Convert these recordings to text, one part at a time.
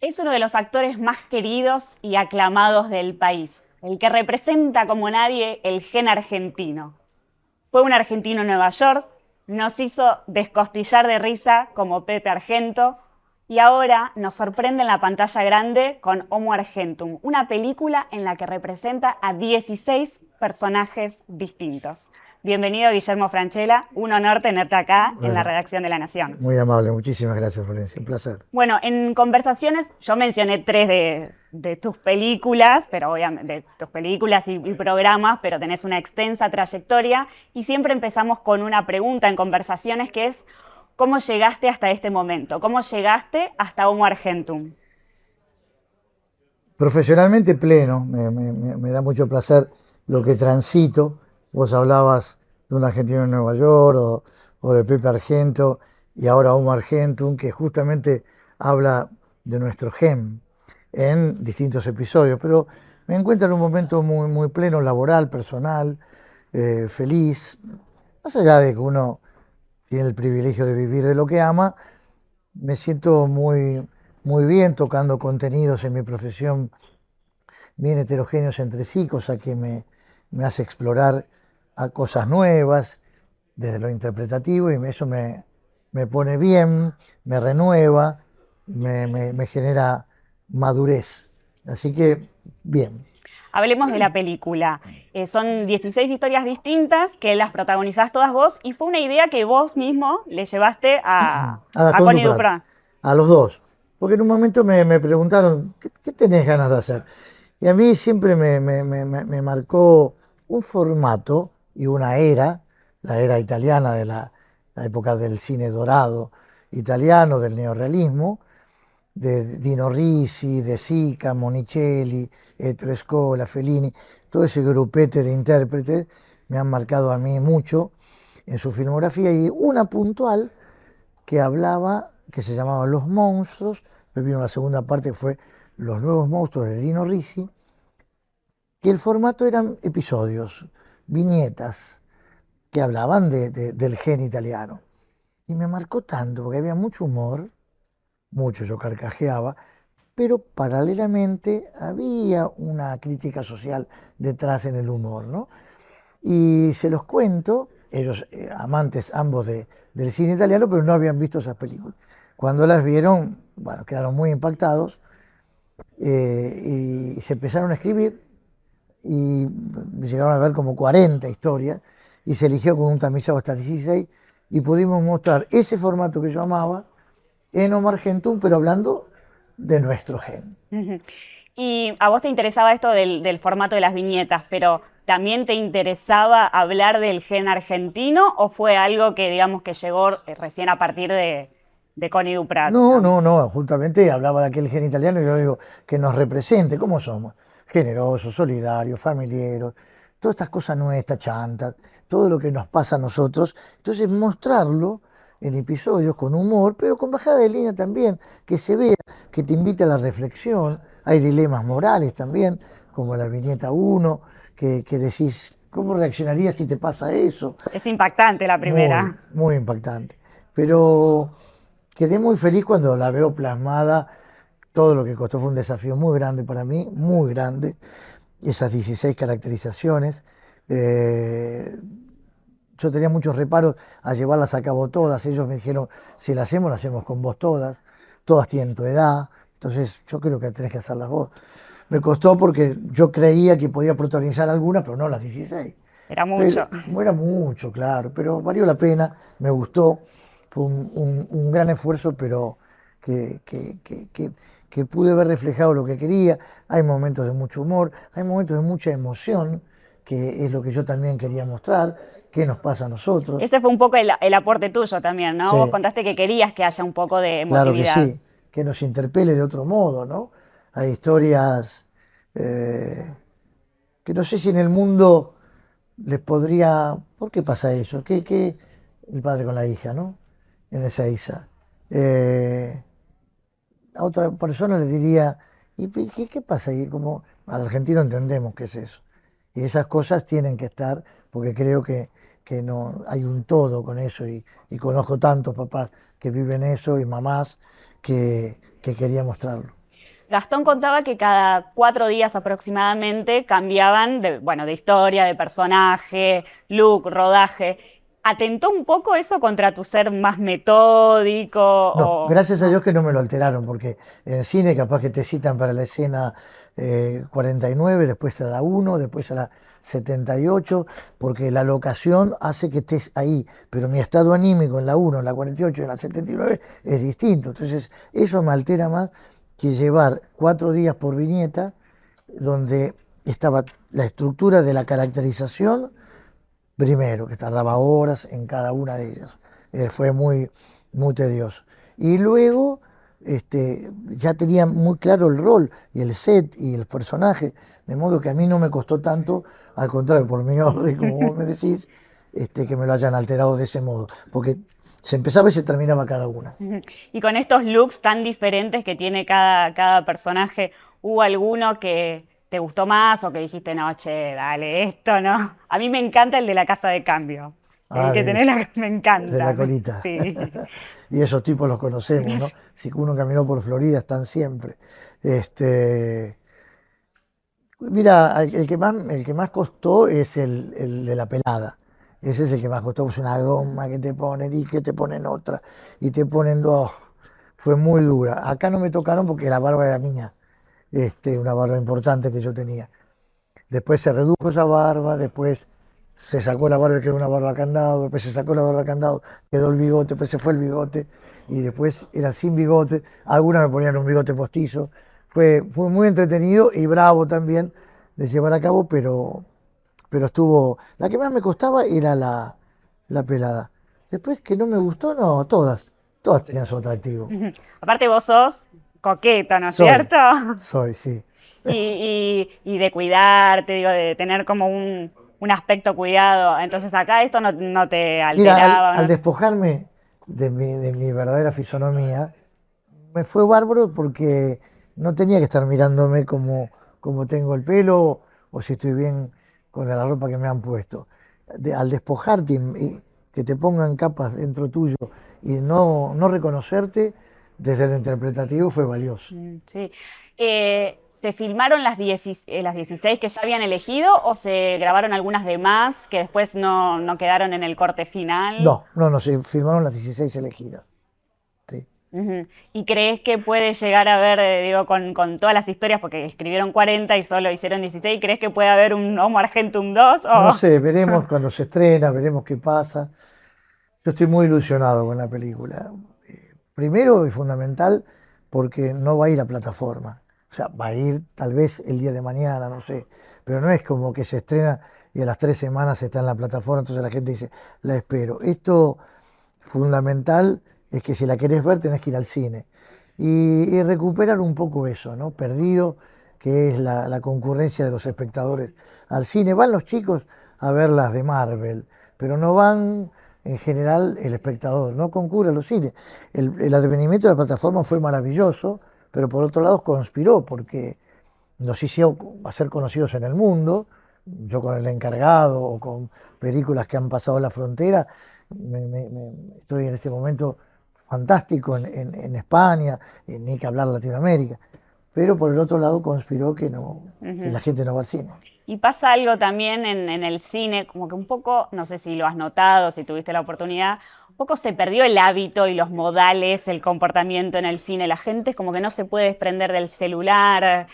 Es uno de los actores más queridos y aclamados del país, el que representa como nadie el gen argentino. Fue un argentino en Nueva York, nos hizo descostillar de risa como Pepe Argento y ahora nos sorprende en la pantalla grande con Homo Argentum, una película en la que representa a 16 personajes distintos. Bienvenido, Guillermo Francella, un honor tenerte acá en la Bueno, redacción de La Nación. muy amable, muchísimas gracias, Florencia, un placer. Bueno, en conversaciones yo mencioné tres de tus películas, pero obviamente de tus películas y programas, pero tenés una extensa trayectoria y siempre empezamos con una pregunta en conversaciones que es ¿cómo llegaste hasta este momento? ¿Cómo llegaste hasta Homo Argentum? Profesionalmente pleno, me da mucho placer lo que transito. Vos hablabas de un argentino en Nueva York o de Pepe Argento y ahora Homo Argentum, que justamente habla de nuestro gen en distintos episodios, pero me encuentro en un momento muy pleno, laboral, personal, feliz, más allá de que uno tiene el privilegio de vivir de lo que ama. Me siento muy bien tocando contenidos en mi profesión bien heterogéneos entre sí, cosa que me hace explorar a cosas nuevas desde lo interpretativo y eso me pone bien, me renueva, me genera madurez. Así que bien. Hablemos de la película. Son 16 historias distintas que las protagonizás todas vos y fue una idea que vos mismo le llevaste A a Gastón Connie Duprat, Duprat. a los dos. Porque en un momento me preguntaron, ¿qué tenés ganas de hacer? Y a mí siempre me marcó un formato y una era, la era italiana de la época del cine dorado italiano, del neorrealismo, de Dino Risi, De Sica, Monicelli, Trescola, Fellini, todo ese grupete de intérpretes me han marcado a mí mucho en su filmografía y una puntual que hablaba, que se llamaba Los Monstruos, después vino la segunda parte que fue Los Nuevos Monstruos de Dino Risi, que el formato eran episodios, viñetas, que hablaban del gen italiano. Y me marcó tanto, porque había mucho humor, mucho yo carcajeaba, pero paralelamente había una crítica social detrás en el humor, ¿no? Y se los cuento, ellos amantes ambos del cine italiano, pero no habían visto esas películas. Cuando las vieron, bueno, quedaron muy impactados y se empezaron a escribir y llegaron a ver como 40 historias y se eligió con un tamizado hasta 16 y pudimos mostrar ese formato que yo amaba en Omar Gentum, pero hablando de nuestro gen. Ujú. Y a vos te interesaba esto del formato de las viñetas, pero ¿también te interesaba hablar del gen argentino o fue algo que, digamos, que llegó recién a partir de Connie Duprat, digamos? No, justamente hablaba de aquel gen italiano y yo digo que nos represente, ¿cómo somos? Generosos, solidarios, familiares, todas estas cosas nuestras, chantas, todo lo que nos pasa a nosotros. Entonces mostrarlo en episodios con humor, pero con bajada de línea también, que se vea, que te invite a la reflexión. Hay dilemas morales también, como la viñeta uno que decís, ¿cómo reaccionarías si te pasa eso? Es impactante la primera. Muy impactante. Pero quedé muy feliz cuando la veo plasmada. Todo lo que costó fue un desafío muy grande para mí, muy grande. Esas 16 caracterizaciones. Eh, yo tenía muchos reparos a llevarlas a cabo todas. Ellos me dijeron, si las hacemos con vos todas. Todas tienen tu edad. Entonces yo creo que tenés que hacerlas vos. Me costó porque yo creía que podía protagonizar algunas, pero no las 16. Era Pero, mucho. era mucho, claro, pero valió la pena, me gustó, fue un gran esfuerzo, pero que pude ver reflejado lo que quería. Hay momentos de mucho humor, hay momentos de mucha emoción, que es lo que yo también quería mostrar, qué nos pasa a nosotros. Ese fue un poco el aporte tuyo también, ¿no? Vos Sí, contaste que querías que haya un poco de claro que emotividad. sí, que nos interpele de otro modo, ¿no? Hay historias eh, que no sé si en el mundo les podría. ¿Por qué pasa eso? ¿Qué el padre con la hija, ¿no? En Ezeiza. Eh, a otra persona le diría, ¿y qué pasa? Y como al argentino entendemos qué es eso. Y esas cosas tienen que estar, porque creo que no hay un todo con eso, y conozco tantos papás que viven eso y mamás que quería mostrarlo. Gastón contaba que cada 4 días aproximadamente cambiaban de historia, de personaje, look, rodaje. ¿Atentó un poco eso contra tu ser más metódico No, o gracias a no? Dios que no me lo alteraron, porque en cine capaz que te citan para la escena 49, después a la 1, después a la 78, porque la locación hace que estés ahí, pero mi estado anímico en la 1, en la 48 y en la 79 es distinto. Entonces, eso me altera más que llevar 4 días por viñeta, donde estaba la estructura de la caracterización primero, que tardaba horas en cada una de ellas. Fue muy tedioso. Y luego ya tenía muy claro el rol y el set y el personaje, de modo que a mí no me costó tanto, al contrario, por mi orden, como vos me decís, que me lo hayan alterado de ese modo, porque se empezaba y se terminaba cada una. Y con estos looks tan diferentes que tiene cada personaje, ¿hubo alguno que te gustó más o que dijiste, no, che, dale, esto no? A mí me encanta el de la casa de cambio. El Ah, que tenés me de la encanta. colita. Sí. Y esos tipos los conocemos, ¿no? Si uno caminó por Florida, están siempre. Este, Mira, el que más costó es el de la pelada. Ese es el que más costó, es una goma que te ponen y que te ponen otra y te ponen dos. Fue muy dura. Acá no me tocaron porque la barba era mía, una barba importante que yo tenía. Después se redujo esa barba, después se sacó la barba y quedó una barba candado, después se sacó la barba candado, quedó el bigote, después se fue el bigote y después era sin bigote. Algunas me ponían un bigote postizo. Fue muy entretenido y bravo también de llevar a cabo, pero estuvo. La que más me costaba era la pelada. Después que no me gustó, no, todas tenían su atractivo. Aparte vos sos coqueto, ¿no es Soy, cierto? soy, sí. Y de cuidarte, digo, de tener como un aspecto cuidado. Entonces acá esto no te Mira, al, alteraba, al ¿no? despojarme de mi verdadera fisonomía, me fue bárbaro porque no tenía que estar mirándome como tengo el pelo o si estoy bien con la ropa que me han puesto. Al despojarte y que te pongan capas dentro tuyo y no reconocerte, desde lo interpretativo fue valioso. Sí. ¿Se filmaron las 16 que ya habían elegido o se grabaron algunas de más que después no quedaron en el corte final? No, no, no, se firmaron las 16 elegidas. Sí. Ujú. ¿Y crees que puede llegar a haber, digo, con todas las historias, porque escribieron 40 y solo hicieron 16, ¿crees que puede haber un Homo Argentum 2? No O... sé, veremos cuando se estrena, veremos qué pasa. Yo estoy muy ilusionado con la película. Primero y fundamental porque no va a ir a plataforma. O sea, va a ir tal vez el día de mañana, no sé. Pero no es como que se estrena y a las 3 semanas está en la plataforma, entonces la gente dice, la espero. Esto fundamental es que si la querés ver tenés que ir al cine. Y recuperar un poco eso, ¿no? Perdido, que es la concurrencia de los espectadores al cine. Van los chicos a ver las de Marvel, pero no van en general el espectador, no concurre a los cines. El advenimiento de la plataforma fue maravilloso, pero por otro lado conspiró porque nos hizo hacer conocidos en el mundo. Yo con El Encargado o con películas que han pasado la frontera, estoy en este momento fantástico en España, ni que hablar Latinoamérica. Pero por el otro lado conspiró que la Ujú. gente no va al cine. Y pasa algo también en el cine, como que un poco, no sé si lo has notado, si tuviste la oportunidad, un poco se perdió el hábito y los modales, el comportamiento en el cine. La gente es como que no se puede desprender del celular,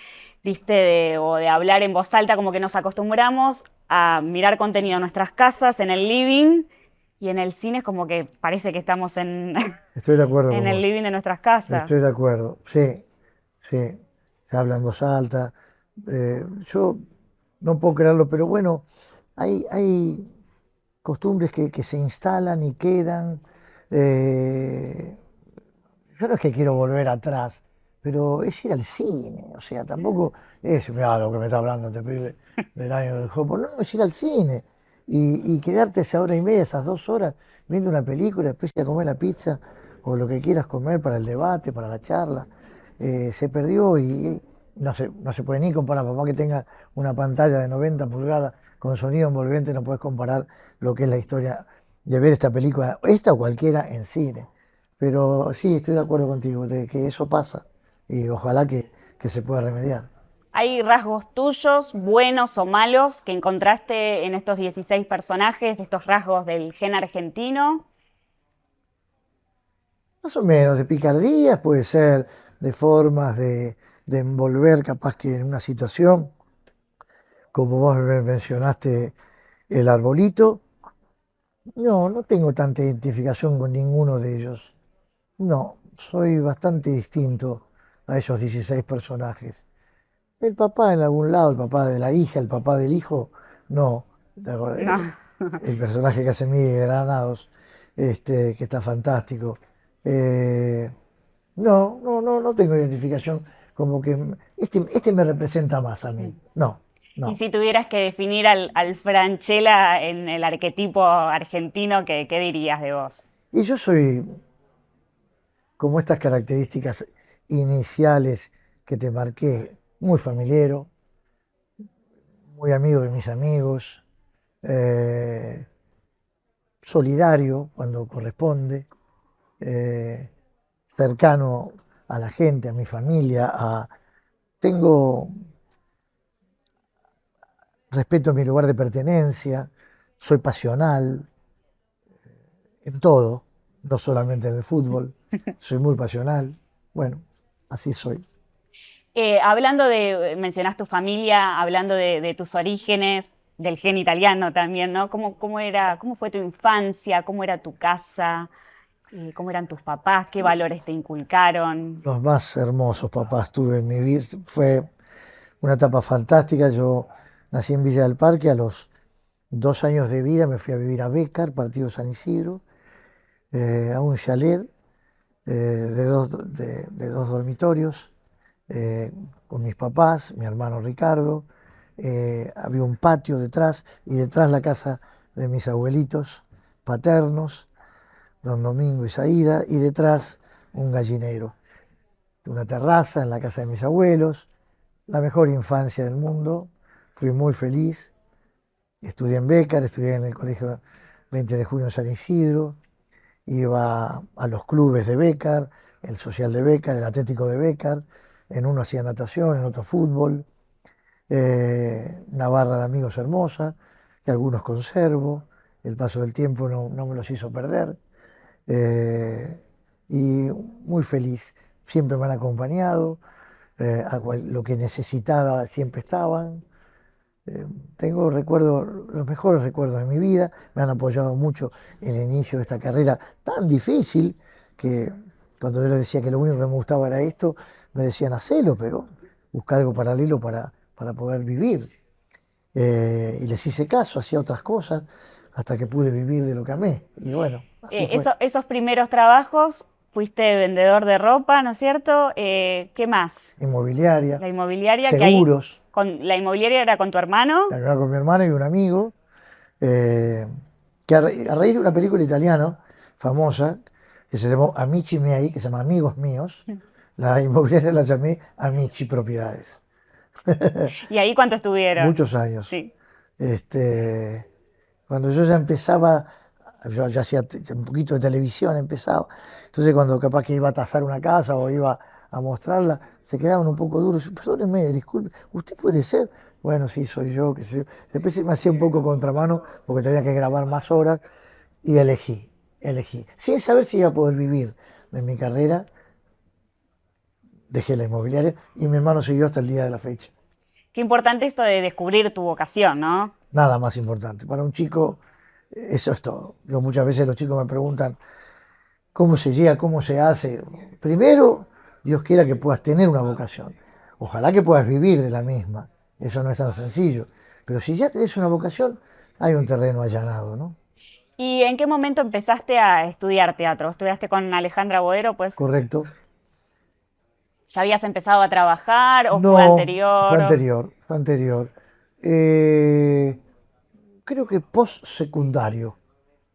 viste, o de hablar en voz alta, como que nos acostumbramos a mirar contenido en nuestras casas, en el living, y en el cine es como que parece que estamos en, Estoy de acuerdo en con el vos. living de nuestras casas. Estoy de acuerdo. Sí, sí. Se habla en voz alta. Yo no puedo creerlo, pero bueno, hay costumbres que se instalan y quedan. Eh, yo no es que quiero volver atrás, pero es ir al cine. O sea, tampoco es, mira lo que me está hablando este pibe del año del Jopo. No, es ir al cine y quedarte esa hora y media, esas 2 horas, viendo una película, después ir a comer la pizza o lo que quieras comer para el debate, para la charla. Se perdió y no se puede ni comparar. Papá que tenga una pantalla de 90 pulgadas con sonido envolvente, no puedes comparar lo que es la historia de ver esta película, esta o cualquiera en cine. Pero sí, estoy de acuerdo contigo, de que eso pasa y ojalá que que se pueda remediar. ¿Hay rasgos tuyos, buenos o malos, que encontraste en estos 16 personajes, estos rasgos del gen argentino? Más o menos, de picardías puede ser, de formas de envolver capaz que en una situación, como vos mencionaste, el arbolito. No, no tengo tanta identificación con ninguno de ellos. No, soy bastante distinto a esos 16 personajes. El papá en algún lado, el papá de la hija, el papá del hijo, no. ¿Te acordás? No. El personaje que hace Miguel Granados, que está fantástico. Eh, no tengo identificación como que este me representa más a mí. No, Y no. si tuvieras que definir al Francella en el arquetipo argentino, ¿qué dirías de vos? Y yo soy como estas características iniciales que te marqué, muy familiero, muy amigo de mis amigos, eh, solidario cuando corresponde, eh, cercano a la gente, a mi familia, tengo respeto a mi lugar de pertenencia, soy pasional en todo, no solamente en el fútbol, soy muy pasional, bueno, así soy. Hablando mencionás tu familia, hablando de tus orígenes, del gen italiano también, ¿no? ¿Cómo fue tu infancia? ¿Cómo era tu casa? ¿Cómo eran tus papás? ¿Qué valores te inculcaron? Los más hermosos papás tuve en mi vida, fue una etapa fantástica. Yo nací en Villa del Parque, a los 2 años de vida me fui a vivir a Bécar, partido San Isidro, a un chalet de dos dormitorios, eh, con mis papás, mi hermano Ricardo. Había un patio detrás y detrás la casa de mis abuelitos paternos, don Domingo y Saída, y detrás un gallinero, una terraza en la casa de mis abuelos, la mejor infancia del mundo, fui muy feliz. Estudié en Bécar, estudié en el colegio 20 de junio en San Isidro, iba a los clubes de Bécar, el social de Bécar, el atlético de Bécar, en uno hacía natación, en otro fútbol, una barra de amigos hermosa, que algunos conservo, el paso del tiempo no me los hizo perder, eh, y muy feliz, siempre me han acompañado, lo que necesitaba siempre estaban. Eh, Tengo recuerdos, los mejores recuerdos de mi vida, me han apoyado mucho en el inicio de esta carrera tan difícil que cuando yo les decía que lo único que me gustaba era esto, me decían hacelo, pero busca algo paralelo para poder vivir. Y les hice caso, hacía otras cosas hasta que pude vivir de lo que amé. Y bueno, así fue. Esos primeros trabajos, fuiste vendedor de ropa, ¿no es cierto? ¿Qué más? Inmobiliaria, La inmobiliaria, que ahí, seguros, la inmobiliaria era con tu hermano. la verdad con mi hermano y un amigo, eh, que a raíz de una película italiana famosa que se llamó Amici Miei, que se llama Amigos Míos, la inmobiliaria la llamé Amici Propiedades. ¿Y ahí cuánto estuvieron? Muchos años. Sí. Este, Cuando yo ya empezaba, yo ya hacía un poquito de televisión, empezaba. Entonces cuando capaz que iba a tasar una casa o iba a mostrarla, se quedaban un poco duros. Perdóneme, disculpe, ¿usted puede ser? Bueno, sí, soy yo, qué sé yo. Después se me hacía un poco contramano porque tenía que grabar más horas y elegí. Sin saber si iba a poder vivir de mi carrera, dejé la inmobiliaria y mi hermano siguió hasta el día de la fecha. Qué importante esto de descubrir tu vocación, ¿no? Nada más importante. Para un chico, eso es todo. Yo muchas veces los chicos me preguntan cómo se llega, cómo se hace. Primero, Dios quiera que puedas tener una vocación. Ojalá que puedas vivir de la misma. Eso no es tan sencillo. Pero si ya tenés una vocación, hay un terreno allanado, ¿no? ¿Y en qué momento empezaste a estudiar teatro? ¿Estudiaste con Alejandra Boero? Pues, ¿Correcto? ¿ya habías empezado a trabajar o fue No, fue anterior? anterior, fue anterior. Eh, Creo que post secundario.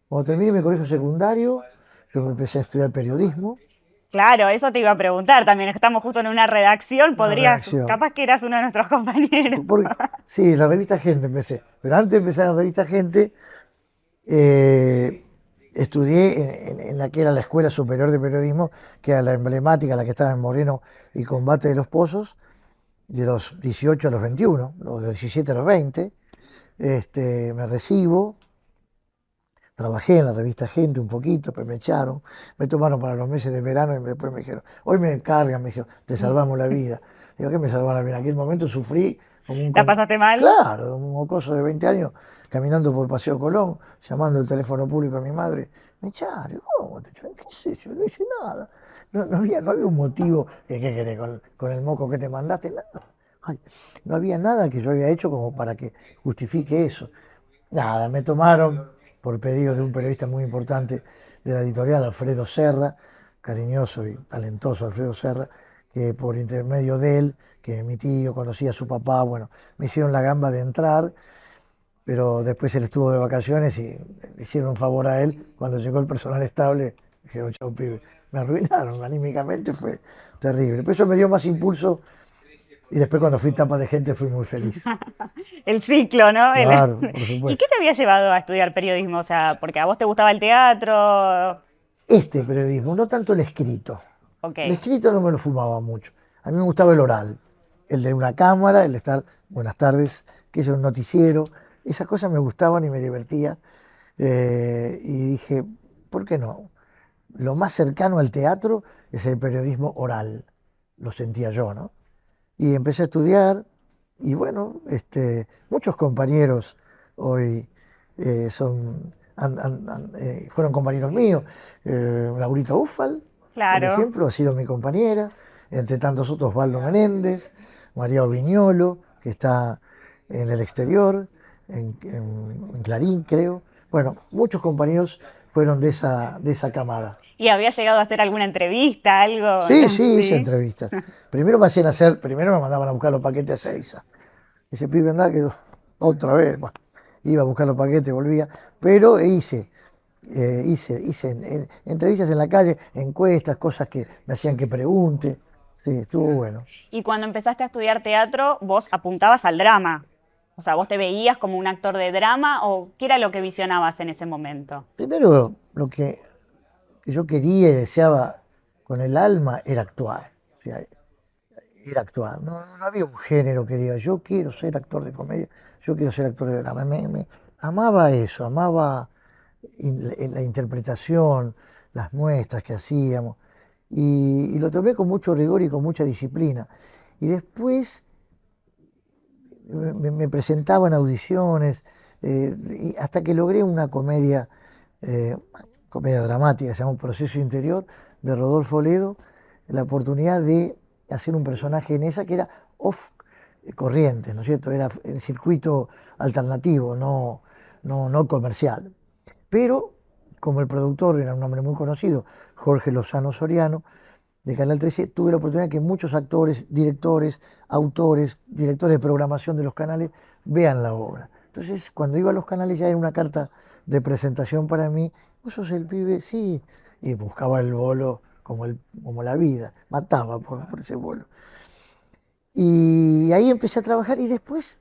Cuando terminé mi colegio secundario, yo me empecé a estudiar periodismo, Claro, eso te iba a preguntar también. Estamos justo en una redacción, una redacción. capaz que eras uno de nuestros compañeros. Sí, la revista Gente empecé. Pero antes de empezar en la revista Gente, eh, estudié en la que era la Escuela Superior de Periodismo, que era la emblemática, la que estaba en Moreno y Combate de los Pozos. de los 18 a los 21, o de los 17 a los 20, me recibo, trabajé en la revista Gente un poquito, pues me echaron, me tomaron para los meses de verano y después me dijeron, hoy me encargan, me dijeron, te salvamos la vida. Digo, ¿qué me salvaron la vida? En aquel momento sufrí como ¿La pasaste mal? claro, un mocoso de 20 años, caminando por Paseo Colón, llamando el teléfono público a mi madre. Me echaron, digo, ¿cómo te echaron? ¿Qué sé yo? No hice nada. No había un motivo, ¿qué querés con el moco que te mandaste? Nada. Ay, no había nada que yo había hecho como para que justifique eso. Nada, me tomaron por pedido de un periodista muy importante de la editorial, Alfredo Serra, cariñoso y talentoso Alfredo Serra, que por intermedio de él, que mi tío conocía a su papá, bueno, me hicieron la gamba de entrar, pero después él estuvo de vacaciones y le hicieron un favor a él. Cuando llegó el personal estable, dijeron, chau, pibe. Me arruinaron, anímicamente fue terrible. Pero eso me dio más impulso y después cuando fui tapa de Gente fui muy feliz. El ciclo, ¿no? Claro, por ¿Y qué supuesto. te había llevado a estudiar periodismo? O sea, porque a vos te gustaba el teatro. Este periodismo, no tanto el escrito. Ok. El escrito no me lo fumaba mucho. A mí me gustaba el oral, el de una cámara, el de estar, buenas tardes, que es un noticiero. Esas cosas me gustaban y me divertía. Y dije, ¿por qué no? Lo más cercano al teatro es el periodismo oral, lo sentía yo, ¿no? Y empecé a estudiar y bueno, muchos compañeros hoy fueron compañeros míos. Laurita Ufal, por Claro. ejemplo, ha sido mi compañera, entre tantos otros, Osvaldo Menéndez, María Viñolo, que está en el exterior, en Clarín, creo. Bueno, muchos compañeros fueron de esa camada. ¿Y había llegado a hacer alguna entrevista, algo? Sí, sí, hice Sí. entrevistas. Primero me mandaban a buscar los paquetes a Seiza. Ese pibe andaba que otra vez, bah, iba a buscar los paquetes, volvía. Pero hice entrevistas en la calle, encuestas, cosas que me hacían que pregunte. Sí, estuvo bueno. Y cuando empezaste a estudiar teatro, vos apuntabas al drama. O sea, ¿vos te veías como un actor de drama o qué era lo que visionabas en ese momento? Primero, lo que yo quería y deseaba con el alma era actuar. O sea, era actuar. No había un género que diga, yo quiero ser actor de comedia, yo quiero ser actor de drama. Amaba eso, amaba la interpretación, las muestras que hacíamos. Y lo tomé con mucho rigor y con mucha disciplina. Y después me presentaba en audiciones, y hasta que logré una eh, comedia dramática, se llama Un proceso interior, de Rodolfo Ledo, la oportunidad de hacer un personaje en esa que era off corriente, ¿no es cierto? Era el circuito alternativo, no comercial. Pero, como el productor era un hombre muy conocido, Jorge Lozano Soriano, de Canal 13, tuve la oportunidad que muchos actores, directores, autores, directores de programación de los canales vean la obra. Entonces, cuando iba a los canales ya era una carta de presentación para mí. ¿Vos sos el pibe? Sí. Y buscaba el bolo como la vida, mataba por ese bolo. Y ahí empecé a trabajar y después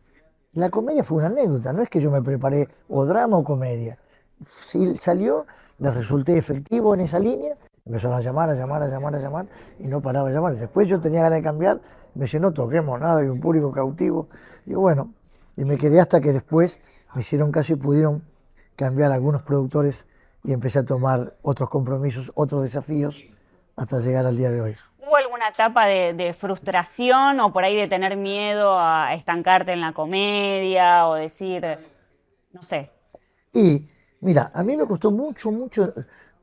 la comedia fue una anécdota, no es que yo me preparé o drama o comedia. Si salió, les resulté efectivo en esa línea, empezaron a llamar, a llamar, a llamar, a llamar y no paraba de llamar. Después yo tenía ganas de cambiar, me dice, no toquemos nada, hay un público cautivo. Y bueno, y me quedé hasta que después me hicieron caso y pudieron cambiar algunos productores y empecé a tomar otros compromisos, otros desafíos hasta llegar al día de hoy. ¿Hubo alguna etapa de frustración o por ahí de tener miedo a estancarte en la comedia o decir, no sé? Y mira, a mí me costó mucho, mucho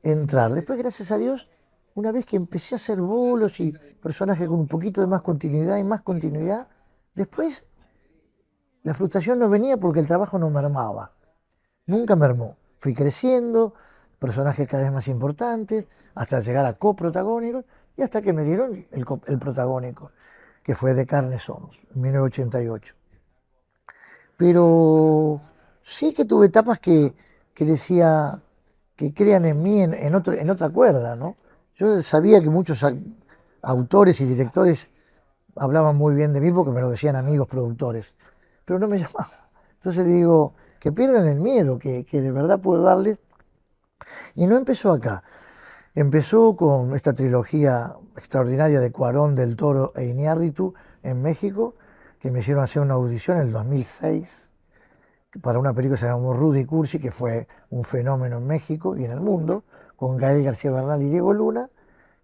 entrar. Después, gracias a Dios, una vez que empecé a hacer bolos y personajes con un poquito de más continuidad y más continuidad, después la frustración no venía porque el trabajo no mermaba. Nunca mermó. Fui creciendo, personajes cada vez más importantes, hasta llegar a coprotagónicos y hasta que me dieron el protagónico, que fue De carne somos, en 1988. Pero sí que tuve etapas que decía que crean en mí en otra cuerda, ¿no? Yo sabía que muchos autores y directores hablaban muy bien de mí porque me lo decían amigos productores, pero no me llamaban. Entonces digo, que pierdan el miedo, que de verdad puedo darles. Y no empezó acá. Empezó con esta trilogía extraordinaria de Cuarón, Del Toro e Iñárritu en México, que me hicieron hacer una audición en el 2006 para una película que se llamó Rudy Cursi, que fue un fenómeno en México y en el mundo, con Gael García Bernal y Diego Luna.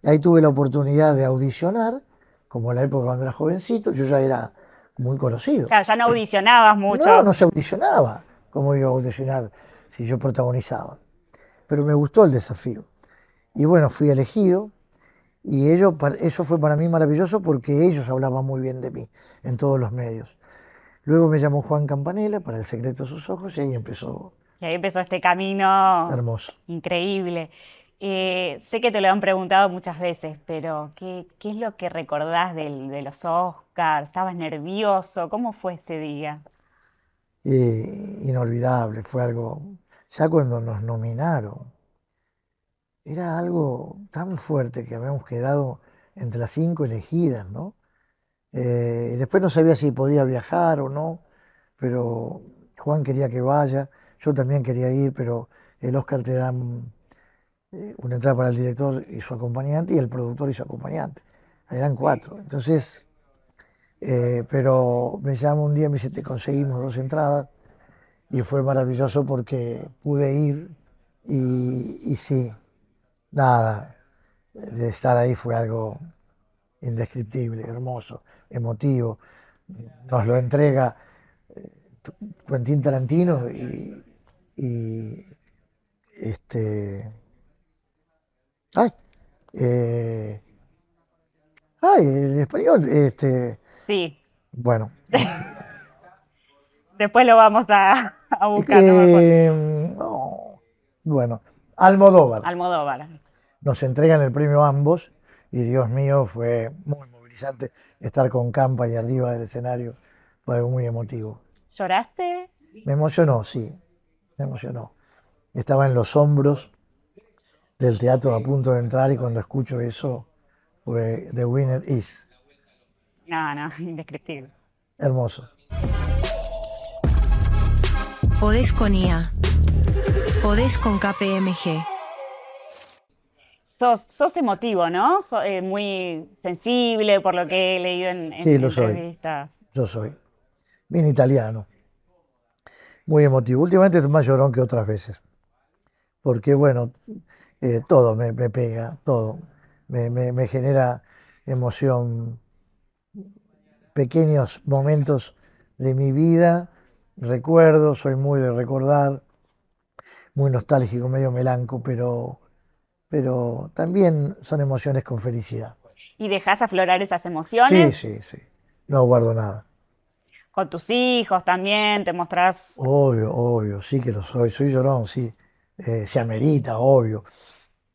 Y ahí tuve la oportunidad de audicionar, como en la época cuando era jovencito, yo ya era muy conocido. Claro, ya no audicionabas No, mucho. no se audicionaba. ¿Cómo iba a audicionar si yo protagonizaba? Pero me gustó el desafío. Y bueno, fui elegido y eso fue para mí maravilloso porque ellos hablaban muy bien de mí en todos los medios. Luego me llamó Juan Campanella para El secreto de sus ojos y ahí empezó Y ahí empezó este camino hermoso. increíble. Sé que te lo han preguntado muchas veces, pero ¿qué es lo que recordás de los Oscars? ¿Estabas nervioso? ¿Cómo fue ese día? Inolvidable, fue algo, ya cuando nos nominaron, era algo tan fuerte que habíamos quedado entre las 5 elegidas, ¿no? Y después no sabía si podía viajar o no, pero Juan quería que vaya, yo también quería ir, pero el Oscar te dan una entrada para el director y su acompañante y el productor y su acompañante. Eran 4. Entonces, pero me llama un día y me dice, te conseguimos 2 entradas y fue maravilloso porque pude ir y sí, nada, de estar ahí fue algo indescriptible, hermoso, emotivo. Nos lo entrega Quentin Tarantino y este, ay, eh, ay, el español, Sí, bueno, después lo vamos a buscar, no me acuerdo. no, bueno, Almodóvar. Almodóvar. Nos entregan el premio ambos y Dios mío, fue muy movilizante estar con Campa y arriba del escenario, fue algo muy emotivo. ¿Lloraste? Me emocionó, sí, me emocionó. Estaba en los hombros del teatro a punto de entrar y cuando escucho eso, fue The Winner Is, No, no, indescriptible. hermoso. Podés con IA. Podés con KPMG. Sos emotivo, ¿no? Muy sensible por lo que he leído Sí, en lo soy, entrevistas. yo soy. Bien italiano, muy emotivo. Últimamente es más llorón que otras veces, porque bueno, todo me pega, todo. Me genera emoción, pequeños momentos de mi vida, recuerdo, soy muy de recordar, muy nostálgico, medio melanco, pero también son emociones con felicidad. ¿Y dejás aflorar esas Sí, emociones? sí, sí, no guardo nada. Con tus hijos también, te mostrás. Obvio, obvio, sí que lo soy llorón, sí, se amerita, obvio,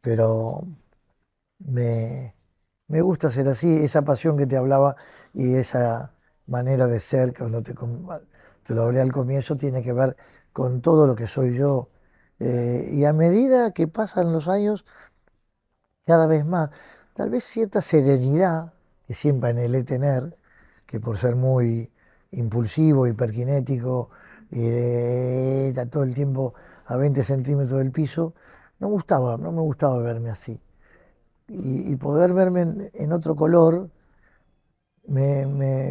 pero me, me gusta ser así, esa pasión que te hablaba y esa manera de ser, cuando te lo hablé al comienzo, tiene que ver con todo lo que soy yo. Y a medida que pasan los años, cada vez más, tal vez cierta serenidad que siempre anhelé tener, que por ser muy impulsivo, hiperkinético y de estar todo el tiempo a 20 centímetros del piso, no me gustaba verme así y poder verme en otro color,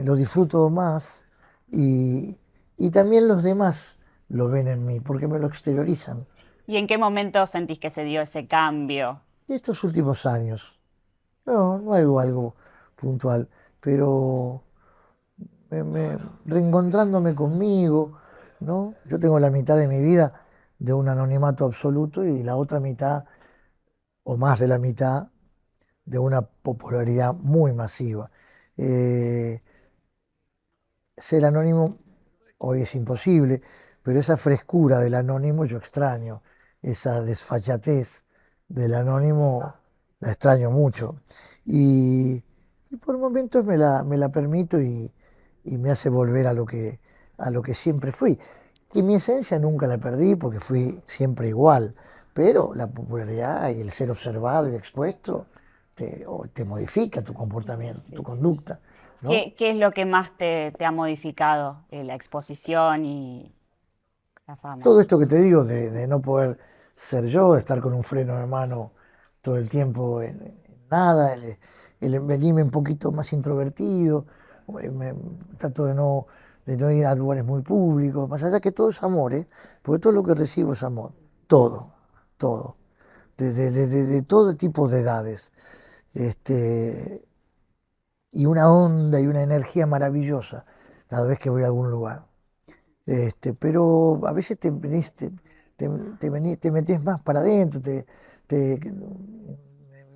lo disfruto más y también los demás lo ven en mí, porque me lo exteriorizan. ¿Y en qué momento sentís que se dio ese cambio? Y estos últimos años, no hay algo puntual, pero reencontrándome conmigo, ¿no? Yo tengo la mitad de mi vida de un anonimato absoluto y la otra mitad, o más de la mitad, de una popularidad muy masiva. Eh, Ser anónimo hoy es imposible, pero esa frescura del anónimo yo extraño, esa desfachatez del anónimo la extraño mucho. Y, y por momentos me la permito y me hace volver a lo que siempre fui. Y mi esencia nunca la perdí porque fui siempre igual, pero la popularidad y el ser observado y expuesto te modifica tu comportamiento, tu Sí. conducta, ¿no? ¿Qué es lo que más te ha modificado? La exposición y la fama. Todo esto que te digo de no poder ser yo, de estar con un freno de mano todo el tiempo en nada, el venirme un poquito más introvertido, me- trato de no ir a lugares muy públicos, más allá que todo es amor, ¿eh? Porque todo lo que recibo es amor, todo, todo, de todo tipo de edades, este, y una onda y una energía maravillosa cada vez que voy a algún lugar. Pero a veces te metes más para adentro, te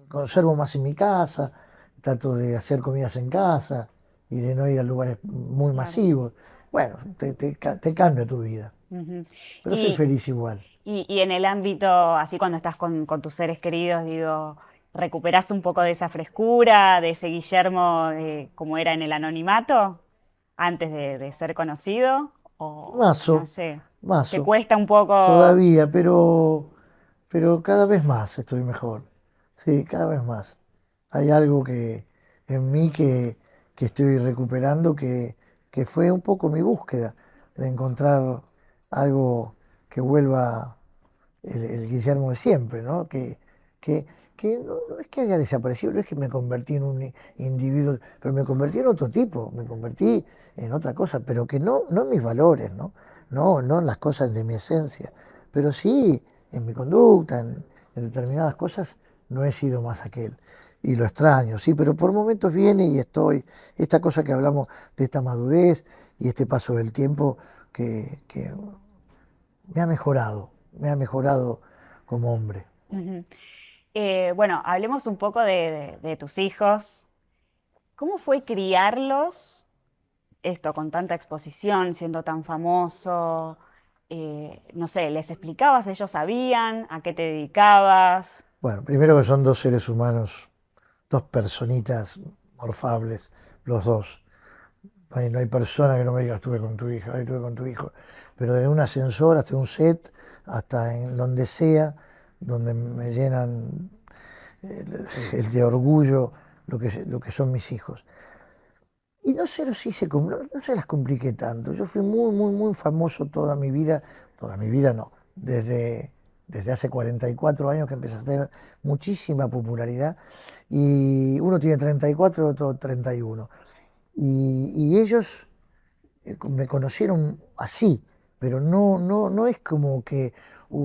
conservo más en mi casa, trato de hacer comidas en casa y de no ir a lugares muy Claro. masivos. Bueno, te cambia tu vida, Ujú. pero soy Y, feliz igual. y en el ámbito, así cuando estás con tus seres queridos, digo, ¿recuperás un poco de esa frescura, de ese Guillermo como era en el anonimato, antes de ser conocido? O no Mazo, sé, ¿te mazo, cuesta un poco? todavía, pero cada vez más estoy mejor. Sí, cada vez más. Hay algo que en mí que estoy recuperando que fue un poco mi búsqueda de encontrar algo que vuelva el Guillermo de siempre, ¿no? Que, que no es que haya desaparecido, no es que me convertí en un individuo, pero me convertí en otro tipo, me convertí en otra cosa, pero que no en mis valores, ¿no? No en las cosas de mi esencia, pero sí en mi conducta, en determinadas cosas, no he sido más aquel. Y lo extraño, sí, pero por momentos viene y estoy, esta cosa que hablamos de esta madurez y este paso del tiempo que me ha mejorado como hombre. Ujú. Bueno, hablemos un poco de tus hijos. ¿Cómo fue criarlos? Esto con tanta exposición, siendo tan famoso. No sé, ¿les explicabas? ¿Ellos sabían a qué te dedicabas? Bueno, primero que son dos seres humanos, dos personitas morfables, los dos. No hay persona que no me diga estuve con tu hija, estuve con tu hijo. Pero de un ascensor hasta un set, hasta en donde sea, donde me llenan de orgullo lo que son mis hijos. Y no sé si no se las compliqué tanto. Yo fui muy famoso toda mi vida no, desde hace 44 años que empecé a tener muchísima popularidad. Y uno tiene 34 y otro 31. Y ellos me conocieron así, pero no es como que,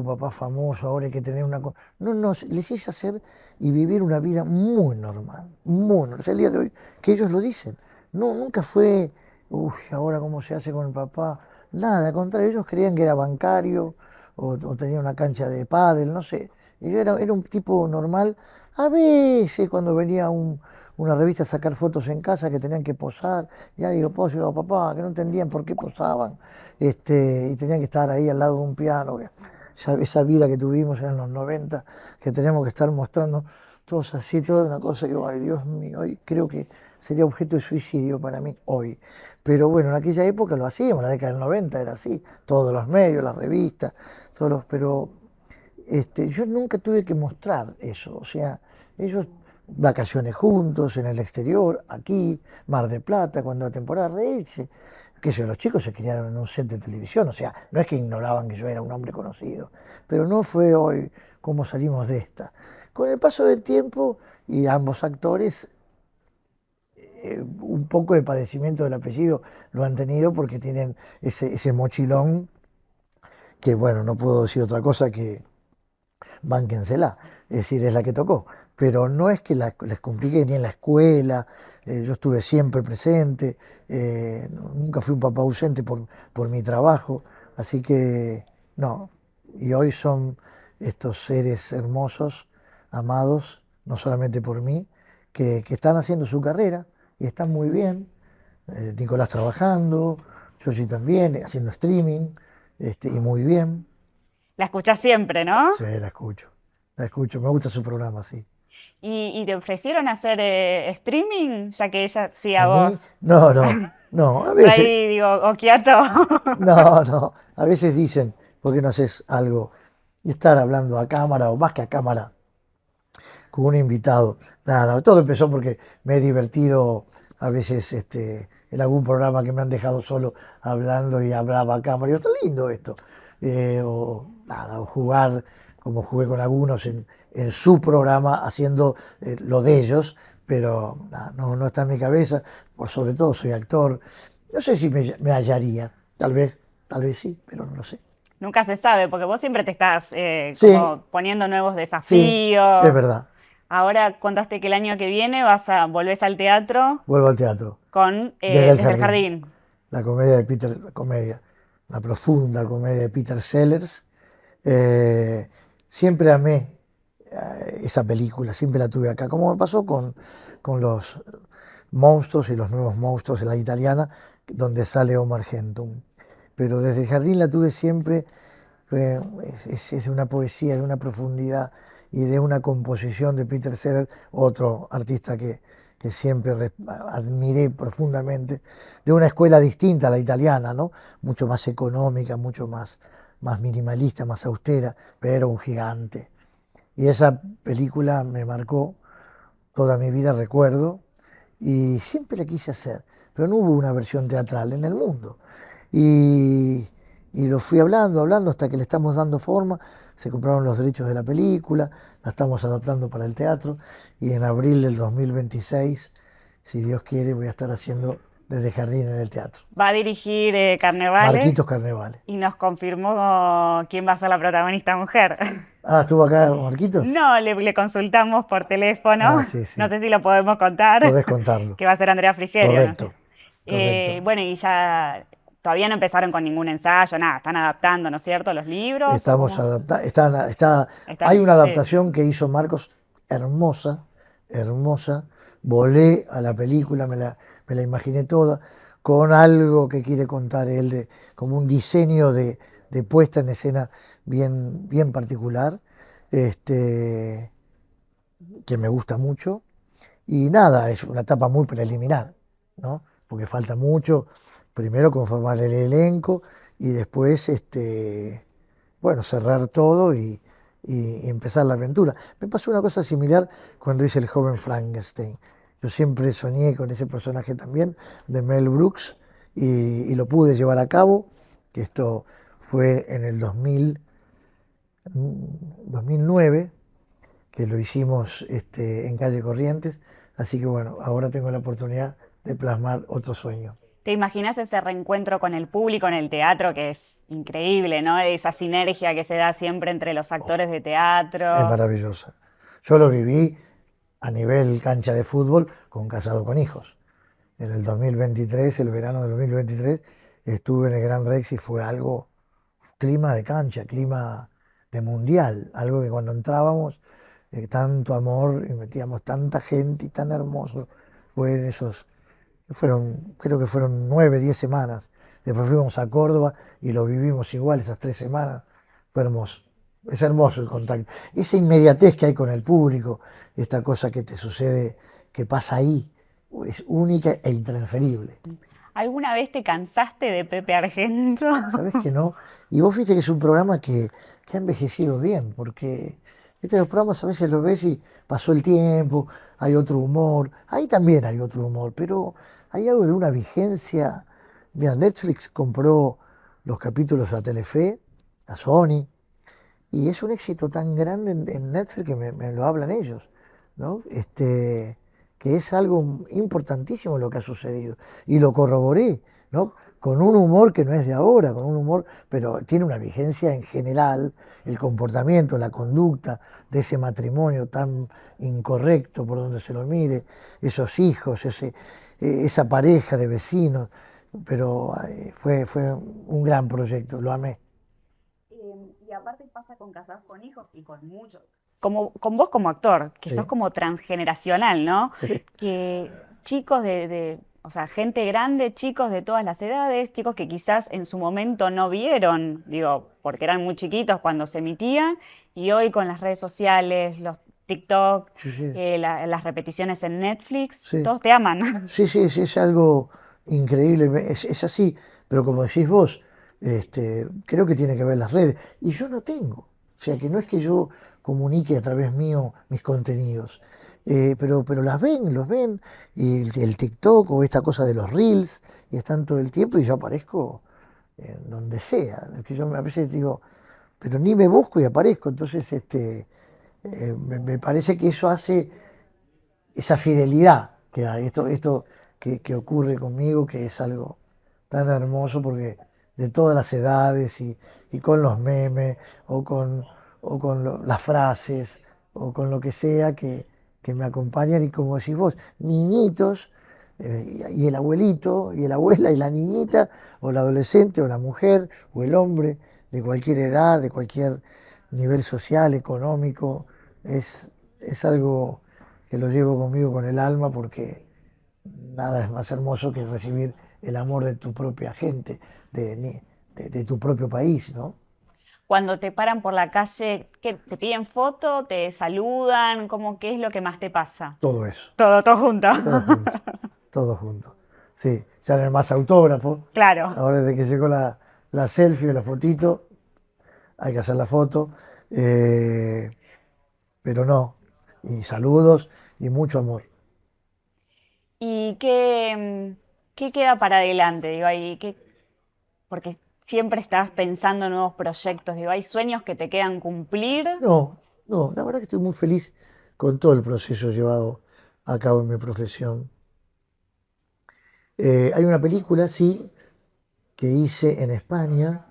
papá famoso, ahora hay que tener una cosa. No, les hice hacer y vivir una vida muy normal, muy normal. O sea, el día de hoy, que ellos lo dicen. No, nunca fue, uy, ahora cómo se hace con el papá. Nada, al contrario, ellos creían que era bancario o tenía una cancha de pádel, no sé. Y yo era un tipo normal. A veces cuando venía una revista a sacar fotos en casa que tenían que posar, ya digo, digo, papá, que no entendían por qué posaban, y tenían que estar ahí al lado de un piano, esa vida que tuvimos en los 90 que teníamos que estar mostrando todos así, toda una cosa que, ay, Dios mío, hoy creo que sería objeto de suicidio para mí hoy. Pero bueno, en aquella época lo hacíamos, en la década del 90 era así, todos los medios, las revistas, pero yo nunca tuve que mostrar eso, o sea, ellos vacaciones juntos, en el exterior, aquí, Mar de Plata, cuando la temporada reírse, qué sé yo, los chicos se criaron en un set de televisión, o sea, no es que ignoraban que yo era un hombre conocido, pero no fue hoy como salimos de esta. Con el paso del tiempo y ambos actores, un poco de padecimiento del apellido lo han tenido porque tienen ese mochilón que, bueno, no puedo decir otra cosa que bánquensela, es decir, es la que tocó. Pero no es que les complique ni en la escuela, yo estuve siempre presente, nunca fui un papá ausente por mi trabajo, así que no. Y hoy son estos seres hermosos, amados, no solamente por mí, que están haciendo su carrera y están muy bien. Nicolás trabajando, Yoshi también, haciendo streaming, y muy bien. La escuchás siempre, ¿no? Sí, la escucho, me gusta su programa, sí. ¿Y te ofrecieron hacer streaming? Ya que ella sí a A mí, vos. no, a Por veces, ahí digo, Okiato. no, a veces dicen, ¿por qué no haces algo? Y estar hablando a cámara o más que a cámara con un invitado. Nada, todo empezó porque me he divertido a veces en algún programa que me han dejado solo hablando y hablaba a cámara. Y yo, está lindo esto. O jugar como jugué con algunos en su programa haciendo lo de ellos, pero no está en mi cabeza, por sobre todo soy actor. No sé si me hallaría, tal vez sí, pero no lo sé. Nunca se sabe, porque vos siempre te estás Sí, como poniendo nuevos sí, es desafíos. verdad. Ahora contaste que el año que viene volvés al teatro Vuelvo al teatro, con desde el Desde el jardín. Jardín. La comedia, la profunda comedia de Peter Sellers. Eh, Siempre amé esa película, siempre la tuve acá, como me pasó con los monstruos y los nuevos monstruos de la italiana, donde sale Omar Gentum. Pero desde el jardín la tuve siempre, fue- es de una poesía, de una profundidad y de una composición de Peter Sellers, otro artista que siempre admiré profundamente, de una escuela distinta a la italiana, ¿no? Mucho más económica, más minimalista, más austera, pero un gigante. Y esa película me marcó toda mi vida, recuerdo, y siempre la quise hacer, pero no hubo una versión teatral en el mundo. Y, y lo fui hablando, hasta que le estamos dando forma, se compraron los derechos de la película, la estamos adaptando para el teatro, y en abril del 2026, si Dios quiere, voy a estar haciendo Desde Jardín en el teatro. Va a dirigir Carnevale Marquitos Carnevale. y nos confirmó quién va a ser la protagonista mujer. Ah, ¿estuvo acá Marquitos? No, le consultamos por Ah, teléfono, sí, no sí, sé si lo podemos contar, podés contarlo. que va a ser Andrea Frigerio, no sé. Correcto, correcto. Bueno, y ya todavía no empezaron con ningún ensayo, nada, están adaptando, ¿no es cierto?, los libros o Estamos cómo adaptando, hay están, una sí. adaptación que hizo Marcos hermosa, hermosa. Volé a la película, me la imaginé toda, con algo que quiere contar él, como un diseño de puesta en escena bien particular, este, que me gusta mucho. Y nada, es una etapa muy preliminar, ¿no? Porque falta mucho, primero conformar el elenco y después, bueno, cerrar todo y empezar la aventura. Me pasó una cosa similar cuando hice El joven Frankenstein. Yo siempre soñé con ese personaje también de Mel Brooks y lo pude llevar a cabo, que esto fue en el 2009, que lo hicimos en Calle Corrientes. Así que bueno, ahora tengo la oportunidad de plasmar otro sueño. ¿Te imaginas ese reencuentro con el público en el teatro que es increíble, ¿no? Esa sinergia que se da siempre entre los actores de Es teatro. maravillosa. Yo lo viví a nivel cancha de fútbol con Casado con Hijos. En el 2023, el verano del 2023, estuve en el Gran Rex y fue algo, clima de cancha, clima de mundial, algo que cuando entrábamos, tanto amor y metíamos tanta gente y tan hermoso, fue en creo que fueron 9, 10 semanas. Después fuimos a Córdoba y lo vivimos igual esas 3 semanas. Fue hermoso. Es hermoso el contacto. Esa inmediatez que hay con el público, esta cosa que te sucede, que pasa ahí, es única e intransferible. ¿Alguna vez te cansaste de Pepe Argento? ¿Sabes que no? Y vos viste que es un programa que ha envejecido bien, porque viste, los programas a veces los ves y pasó el tiempo, hay otro humor, ahí también hay otro humor, pero hay algo de una vigencia. Mira, Netflix compró los capítulos a Telefe, a Sony, y es un éxito tan grande en Netflix que me lo hablan ellos, ¿no? Que es algo importantísimo lo que ha sucedido. Y lo corroboré, ¿no? Con un humor que no es de ahora, con un humor, pero tiene una vigencia en general, el comportamiento, la conducta de ese matrimonio tan incorrecto por donde se lo mire, esos hijos, esa pareja de vecinos, pero fue un gran proyecto, lo amé. Y aparte pasa con Casados con Hijos y con muchos. Como, con vos como actor, que sos Sí, como transgeneracional, ¿no? sí. Que chicos o sea, gente grande, chicos de todas las edades, chicos que quizás en su momento no vieron, digo, porque eran muy chiquitos cuando se emitían, y hoy con las redes sociales, los TikTok, Sí, sí, las repeticiones en Netflix, sí. todos te aman. Sí, sí, sí, es algo increíble, es así, pero como decís vos, creo que tiene que ver las redes, y yo no tengo, o sea que no es que yo comunique a través mío mis contenidos, pero los ven, y el TikTok o esta cosa de los Reels, y están todo el tiempo, y yo aparezco en donde sea, es que yo a veces digo, pero ni me busco y aparezco, entonces me parece que eso hace esa fidelidad que hay, esto que ocurre conmigo, que es algo tan hermoso porque de todas las edades y con los memes o con las frases o con lo que sea que me acompañan y como decís vos, niñitos y el abuelito y la abuela y la niñita o el adolescente o la mujer o el hombre de cualquier edad, de cualquier nivel social, económico, es algo que lo llevo conmigo con el alma porque nada es más hermoso que recibir el amor de tu propia gente, de tu propio país, ¿no? Cuando te paran por la calle, ¿qué, te piden foto, te saludan? ¿Cómo, qué es lo que más te pasa? Todo eso, Todo junto. todo junto, todo junto. Sí, ya no hay más autógrafo. Claro. Ahora desde que llegó la selfie o la fotito, hay que hacer la foto, eh, pero no. Y saludos y mucho amor. ¿Y qué, qué queda para adelante? Digo, porque siempre estás pensando en nuevos proyectos. Digo, ¿hay sueños que te quedan cumplir? No, no, la verdad que estoy muy feliz con todo el proceso llevado a cabo en mi profesión. Hay una película, sí, que hice en España,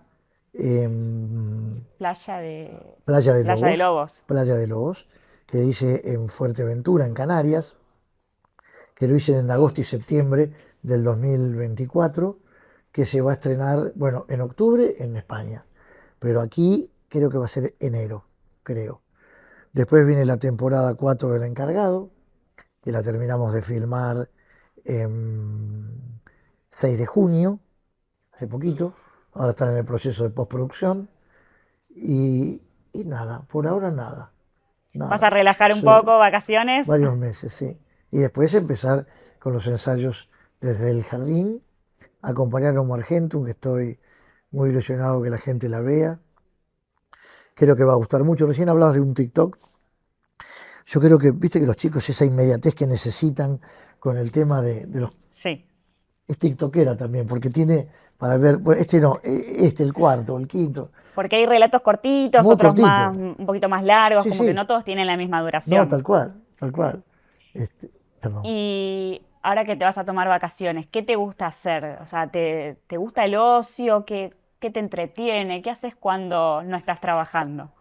en Playa de, Playa de Playa de Lobos, Lobos. Playa de Lobos, que hice en Fuerteventura, en Canarias, que lo hice en agosto y septiembre del 2024, que se va a estrenar, bueno, en octubre en España, pero aquí creo que va a ser enero, creo. Después viene la temporada 4 del Encargado, que la terminamos de filmar en 6 de junio, hace poquito. Ahora están en el proceso de postproducción. Y nada, por ahora nada. ¿Vas a Nada. relajar un Sí, poco, vacaciones? varios meses, sí. Y después empezar con los ensayos desde el jardín, acompañar a Homo Argentum, que estoy muy ilusionado que la gente la vea. Creo que va a gustar mucho. Recién hablabas de un TikTok. Yo creo que, viste que los chicos esa inmediatez que necesitan con el tema de los... Sí. Es tiktokera también, porque tiene para ver, bueno, este no, el cuarto, el quinto, Porque hay relatos cortitos, muy otros cortito. más, un poquito más largos, Sí, como que sí, no todos tienen la misma no, duración. tal cual, tal cual. Perdón. Y ahora que te vas a tomar vacaciones, ¿qué te gusta hacer? O sea, te gusta el ocio? ¿Qué, qué te entretiene? ¿Qué haces cuando no estás trabajando?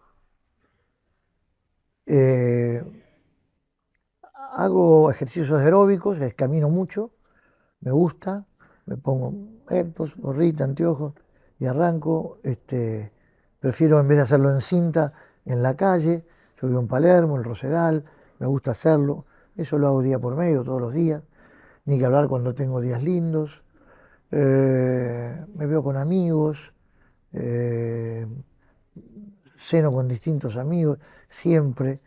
Eh, Hago ejercicios aeróbicos, camino mucho, me gusta, me pongo AirPods, gorrita, anteojos y arranco. Prefiero en vez de hacerlo en cinta, en la calle. Yo vivo en Palermo, en Rosedal, me gusta hacerlo. Eso lo hago día por medio, todos los días. Ni que hablar cuando tengo días lindos. Me veo con amigos, eh, ceno con distintos amigos, siempre,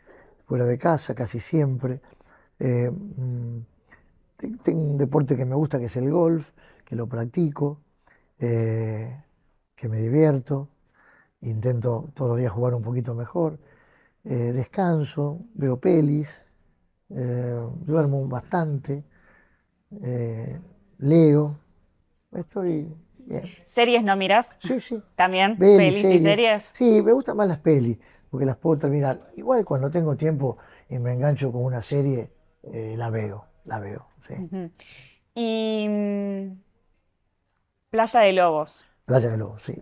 fuera de casa, casi siempre. Tengo un deporte que me gusta, que es el golf, que lo practico, eh, que me divierto, intento todos los días jugar un poquito mejor. Descanso, veo pelis, duermo bastante, eh, leo, estoy bien. ¿Series no miras? Sí, sí, ¿También? pelis, ¿Pelis y series. series? Sí, me gustan más las pelis, porque las puedo terminar. Igual cuando tengo tiempo y me engancho con una serie, la veo, sí. Ujú. Y Playa de Lobos, Playa de Lobos, sí.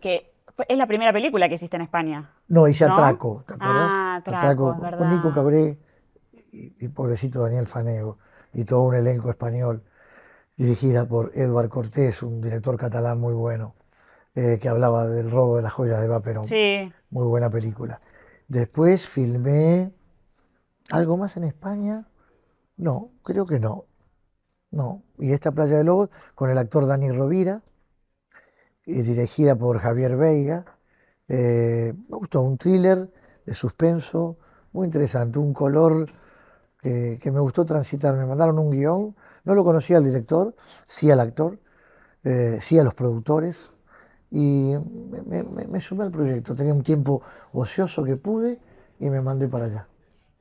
es la primera película que hiciste en España, No, hice ¿no? Atraco, ¿te acuerdas? Ah, Traco, Atraco es con Nico verdad. Cabré y pobrecito Daniel Fanego y todo un elenco español, dirigida por Eduard Cortés, un director catalán muy bueno, que hablaba del robo de las joyas de Vaperon. Sí. Muy buena película. Después filmé algo más en España. No, creo que no. No. Y esta Playa de Lobos con el actor Dani Rovira, dirigida por Javier Veiga. Me gustó, un thriller de suspenso muy interesante, un color que me gustó transitar. Me mandaron un guión, no lo conocía al director, sí al actor, sí a los productores, y me sumé al proyecto. Tenía un tiempo ocioso que pude y me mandé para allá.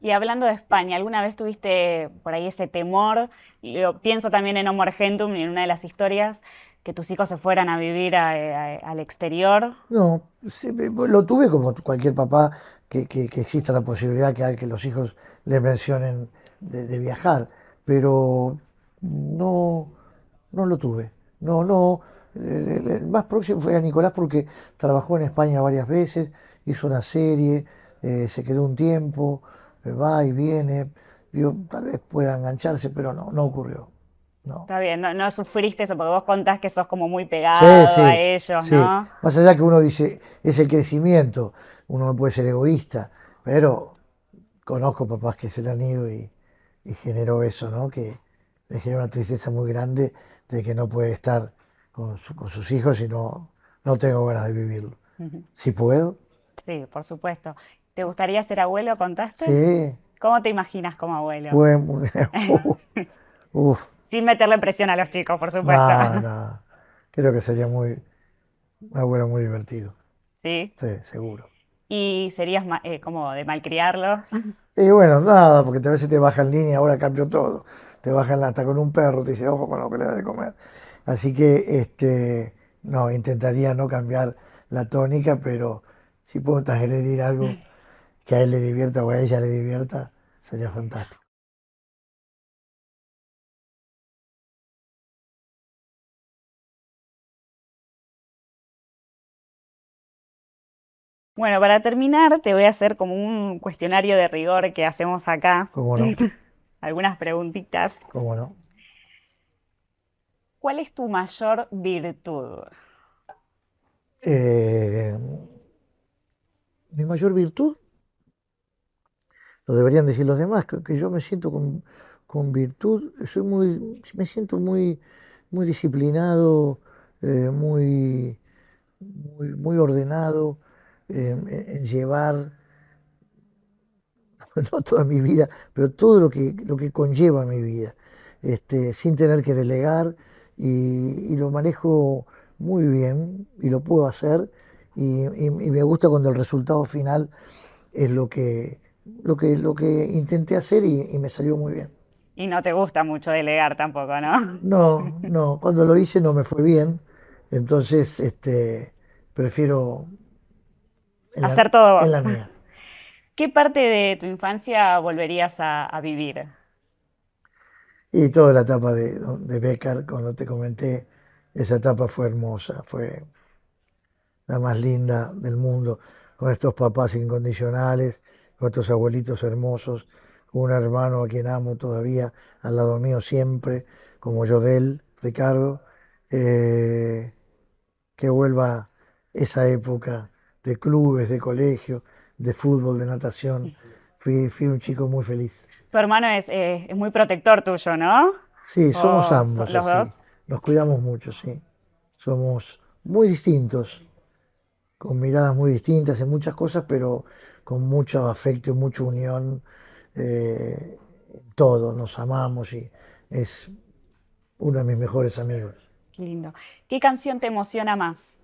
Y hablando de España, ¿alguna vez tuviste por ahí ese temor? Yo pienso también en Homo Argentum y en una de las historias, que tus hijos se fueran a vivir al exterior. No, sí, lo tuve como cualquier papá, que exista la posibilidad que los hijos le mencionen de viajar. pero no, no lo tuve. No, no. El más próximo fue a Nicolás porque trabajó en España varias veces, hizo una serie, se quedó un tiempo, va y viene. Yo, tal vez pueda engancharse, pero no, no ocurrió. No. Está bien, no, no sufriste eso porque vos contás que sos como muy Sí, pegado a sí, ellos, sí. ¿no? Más allá que uno dice, es el crecimiento, uno no puede ser egoísta, pero conozco papás que se le han ido y generó eso, ¿no? Que le generó una tristeza muy grande de que no puede estar con sus hijos y no, no tengo ganas de vivirlo. Ujú. Si puedo, Sí, por supuesto. ¿Te gustaría ser abuelo, contaste? sí, ¿Cómo te imaginas como abuelo? buen, uf, Sin meterle presión a los chicos, por supuesto. no, no, creo que sería muy, un abuelo muy divertido, ¿Sí? sí, seguro. ¿Y serías como de malcriarlos? Y bueno, nada, porque a veces te bajan línea, ahora cambió todo. Te bajan hasta con un perro, te dice, ojo con lo que le das de comer. Así que, no, intentaría no cambiar la tónica, pero si puedo transgredir algo que a él le divierta o a ella le divierta, sería fantástico. Bueno, para terminar, te voy a hacer como un cuestionario de rigor que hacemos acá. ¿Cómo no? Algunas preguntitas. ¿Cómo no? ¿Cuál es tu mayor virtud? Eh, mi mayor virtud, lo deberían decir los demás, que yo me siento con virtud, me siento muy, muy disciplinado, muy muy ordenado en llevar, no toda mi vida, pero todo lo que conlleva mi vida, sin tener que delegar y lo manejo muy bien y lo puedo hacer y me gusta cuando el resultado final es lo que intenté hacer y me salió muy bien. Y no te gusta mucho delegar tampoco, ¿no? No, no, cuando lo hice no me fue bien, entonces prefiero Hacer todo en vos. la mía. ¿Qué parte de tu infancia volverías a vivir? Y toda la etapa de Becker, cuando te comenté, esa etapa fue hermosa, fue la más linda del mundo, con estos papás incondicionales, con estos abuelitos hermosos, con un hermano a quien amo todavía, al lado mío siempre, como yo de él, Ricardo, eh, que vuelva esa época de clubes, de colegio, de fútbol, de natación. Fui un chico muy feliz. Tu hermano es muy protector tuyo, ¿no? Sí, somos ¿O ambos los así, dos? nos cuidamos mucho, sí. Somos muy distintos, con miradas muy distintas en muchas cosas, pero con mucho afecto y mucha unión en todo, nos amamos y es uno de mis mejores amigos. Qué lindo. ¿Qué canción te emociona más?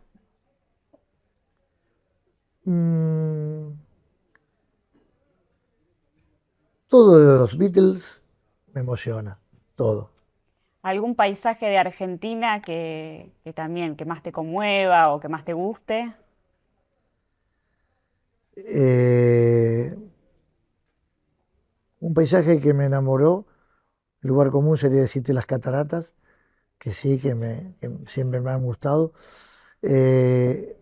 Mm, todo de los Beatles me emociona, todo. ¿Algún paisaje de Argentina que también, que más te conmueva o que más te guste? Eh, un paisaje que me enamoró, el lugar común sería decirte las cataratas, que sí, que siempre me han gustado. Eh,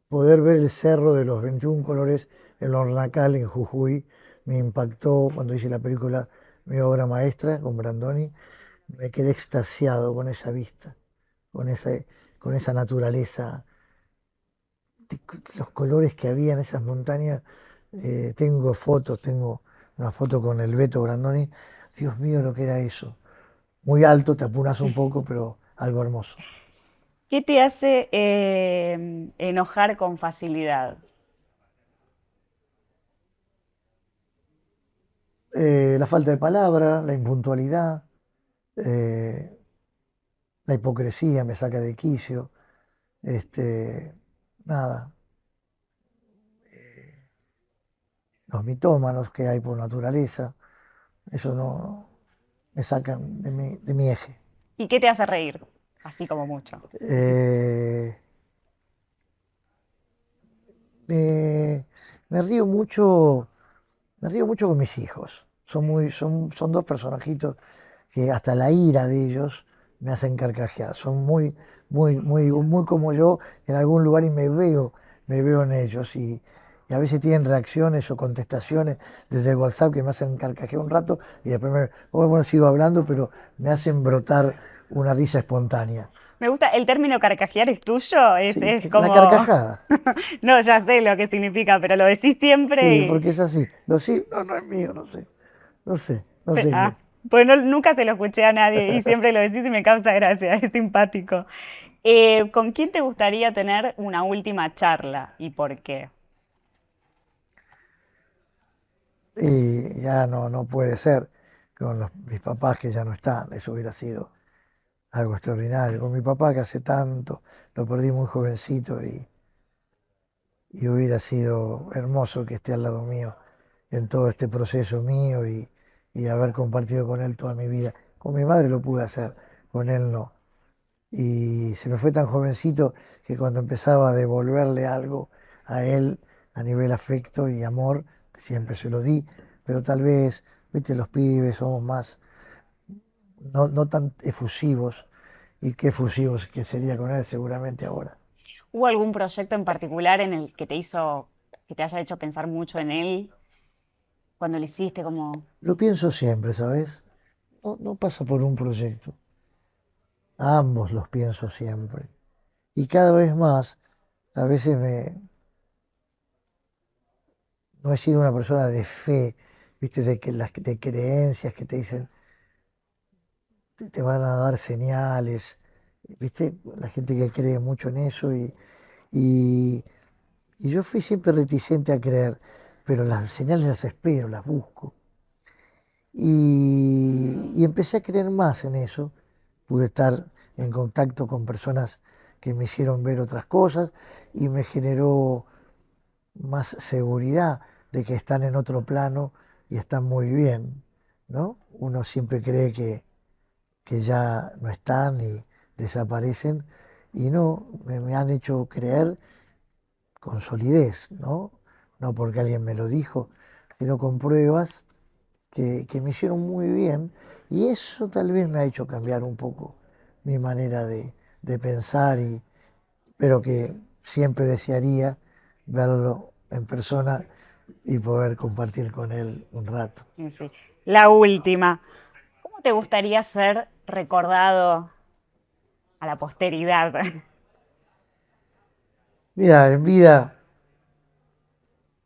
Poder ver el cerro de los 21 colores en Hornacal, en Jujuy, me impactó cuando hice la película Mi obra maestra con Brandoni. Me quedé extasiado con esa vista, con con esa naturaleza, los colores que había en esas montañas. Tengo fotos, tengo una foto con el Beto Brandoni. Dios mío, lo que era eso. Muy alto, te apuras un poco, pero algo hermoso. ¿Qué te hace enojar con facilidad? La falta de palabra, la impuntualidad, eh, la hipocresía me saca de quicio, este, nada, los mitómanos que hay por naturaleza, eso no me sacan de mi eje. ¿Y qué te hace reír? Así como mucho. Eh, me, me río mucho, me río mucho con mis hijos. son dos personajitos que hasta la ira de ellos me hacen carcajear. Son muy como yo en algún lugar y me veo en ellos. Y a veces tienen reacciones o contestaciones desde el WhatsApp que me hacen carcajear un rato y después bueno, sigo hablando, pero me hacen brotar una risa espontánea. Me gusta, ¿el término carcajear es tuyo? Sí, Es la como... carcajada. No, ya sé lo que significa, pero lo decís siempre Sí, y... porque es así. Sí, no, no es mío, no sé qué. Pues nunca se lo escuché a nadie y siempre lo decís y me causa gracia, es simpático. ¿Con quién te gustaría tener una última charla y por qué? Y ya no puede ser con mis papás que ya no están. Eso hubiera sido algo extraordinario. Con mi papá que hace tanto, lo perdí muy jovencito y hubiera sido hermoso que esté al lado mío en todo este proceso mío y haber compartido con él toda mi vida. Con mi madre lo pude hacer, con él no. Y se me fue tan jovencito que cuando empezaba a devolverle algo a él a nivel afecto y amor, siempre se lo di, pero tal vez, viste, los pibes somos más, no tan efusivos, y qué efusivos que sería con él seguramente ahora. ¿Hubo algún proyecto en particular en el que te hizo, que te haya hecho pensar mucho en él cuando lo hiciste como... Lo pienso siempre, ¿sabes? No pasa por un proyecto, a ambos los pienso siempre. Y cada vez más, a veces no he sido una persona de fe, viste, de creencias que te dicen, te van a dar señales, viste, la gente que cree mucho en eso y, y yo fui siempre reticente a creer, pero las señales las espero, las busco. Y empecé a creer más en eso, pude estar en contacto con personas que me hicieron ver otras cosas y me generó más seguridad de que están en otro plano y están muy bien, ¿no? Uno siempre cree que ya no están y desaparecen y no, me han hecho creer con solidez, ¿no? No porque alguien me lo dijo, sino con pruebas que me hicieron muy bien y eso tal vez me ha hecho cambiar un poco mi manera de pensar pero que siempre desearía verlo en persona y poder compartir con él un rato. Sí, sí. La última. ¿Cómo te gustaría ser recordado a la posteridad? Mira, en vida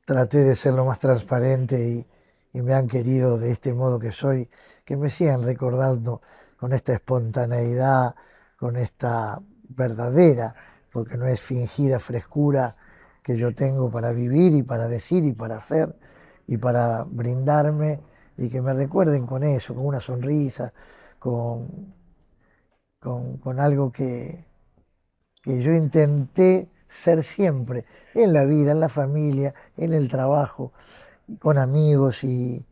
traté de ser lo más transparente y me han querido de este modo que soy, que me sigan recordando con esta espontaneidad, con esta verdadera, porque no es fingida frescura que yo tengo para vivir y para decir y para hacer y para brindarme y que me recuerden con eso, con una sonrisa, con, con algo que yo intenté ser siempre, en la vida, en la familia, en el trabajo, con amigos y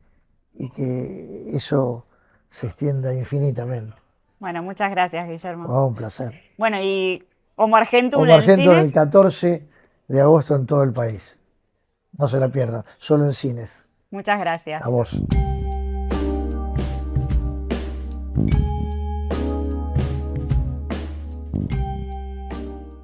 que eso se extienda infinitamente. Bueno, muchas gracias, Guillermo. Oh, un placer. Bueno, y Homo Argentum Omar en Argento el cine. 14 de agosto en todo el país. No se la pierdan, solo en cines. Muchas gracias. A vos.